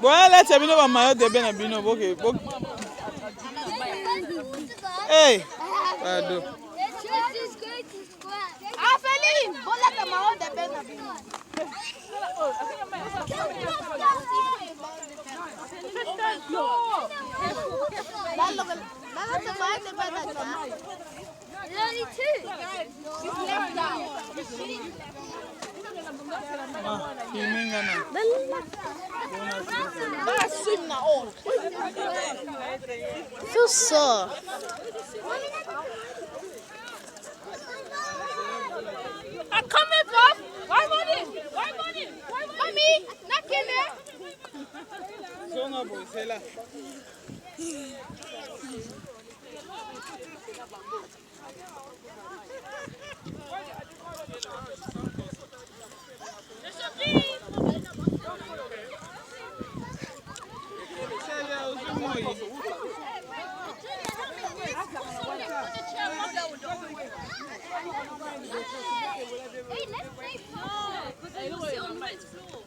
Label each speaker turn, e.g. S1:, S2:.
S1: Well, let's have no my other Benabino. Okay. Hey,
S2: Feel sore.
S3: I'm coming, Bob. Why money? Why money? Why money? Mommy, not kidding.
S1: so no boy, Sela.
S3: Hey, let's play ball.